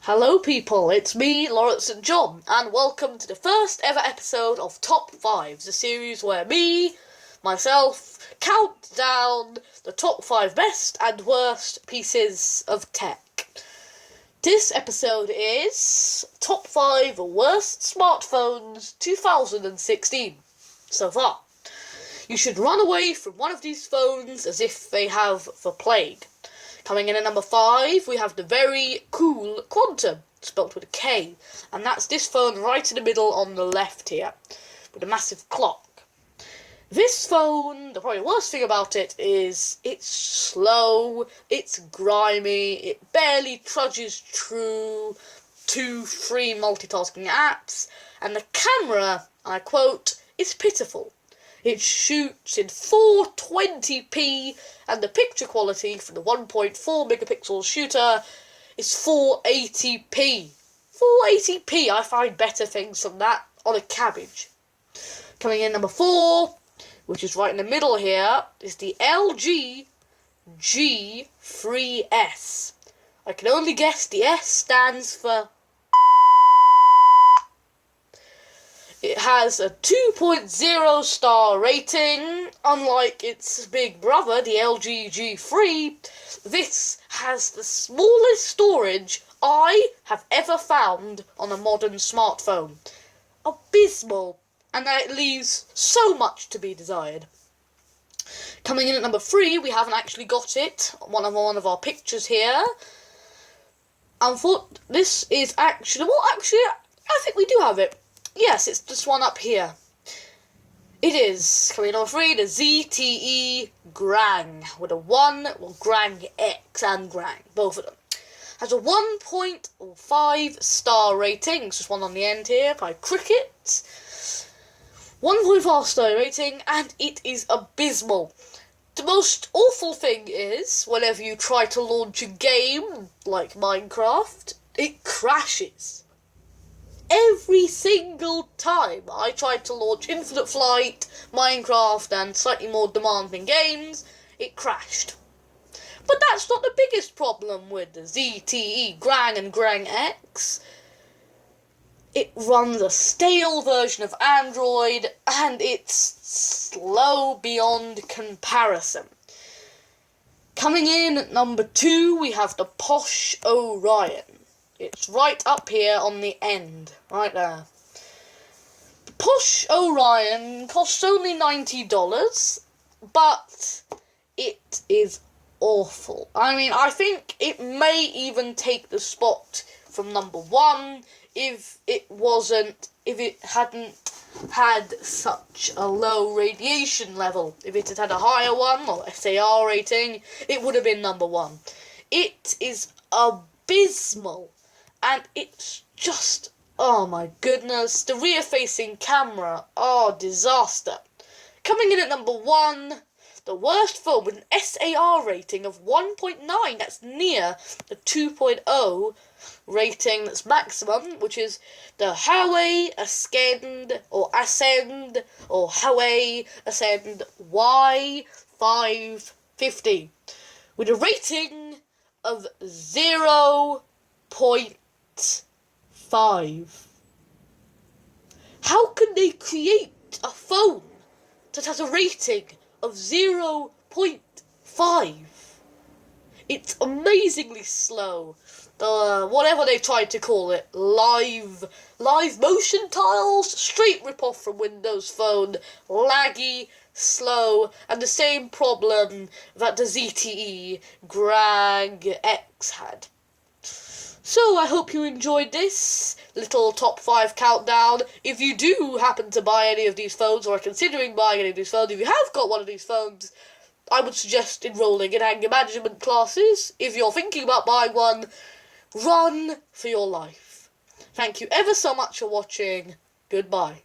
Hello people, it's me, Lawrence St. John, and welcome to the first ever episode of Top 5, the series where myself, count down the top 5 best and worst pieces of tech. This episode is Top 5 Worst Smartphones 2016 so far. You should run away from one of these phones as if they have the plague. Coming in at number 5, we have the very cool Quantum, spelt with a K, and that's this phone right in the middle on the left here, with a massive clock. This phone, the probably worst thing about it is it's slow, it's grimy, it barely trudges through 2-3 multitasking apps, and the camera, I quote, is pitiful. It shoots in 420p, and the picture quality for the 1.4 megapixel shooter is 480p. 480p, I find better things than that on a cabbage. Coming in number 4, which is right in the middle here, is the LG G3S. I can only guess the S stands for... It has a 2.0 star rating. Unlike its big brother, the LG G3, this has the smallest storage I have ever found on a modern smartphone. Abysmal, and that it leaves so much to be desired. Coming in at number 3, we haven't actually got it. One of our pictures here. This is actually... I think we do have it. Yes, it's this one up here. It is, coming in number 3, the ZTE Grang, with a 1, Grang X and Grang, both of them. Has a 1.5 star rating, it's just one on the end here, by Cricket. 1.5 star rating, and it is abysmal. The most awful thing is, whenever you try to launch a game, like Minecraft, it crashes. Every single time I tried to launch Infinite Flight, Minecraft, and slightly more demanding games, it crashed. But that's not the biggest problem with the ZTE Grang and Grang X. It runs a stale version of Android, and it's slow beyond comparison. Coming in at number 2, we have the Posh Orion. It's right up here on the end, right there. The Posh Orion costs only $90, but it is awful. I mean, I think it may even take the spot from number 1 if it hadn't had such a low radiation level. If it had had a higher one, or SAR rating, it would have been number 1. It is abysmal. And it's just, oh my goodness, the rear-facing camera, disaster. Coming in at number 1, the worst phone with an SAR rating of 1.9, that's near the 2.0 rating that's maximum, which is the Huawei Ascend or Huawei Ascend Y550, with a rating of 0.5. How can they create a phone that has a rating of 0.5? It's amazingly slow. Whatever they tried to call it, live motion tiles, straight rip-off from Windows Phone, laggy, slow, and the same problem that the ZTE Grang X had. So I hope you enjoyed this little top 5 countdown. If you do happen to buy any of these phones, or are considering buying any of these phones, if you have got one of these phones, I would suggest enrolling in anger management classes. If you're thinking about buying one, run for your life. Thank you ever so much for watching. Goodbye.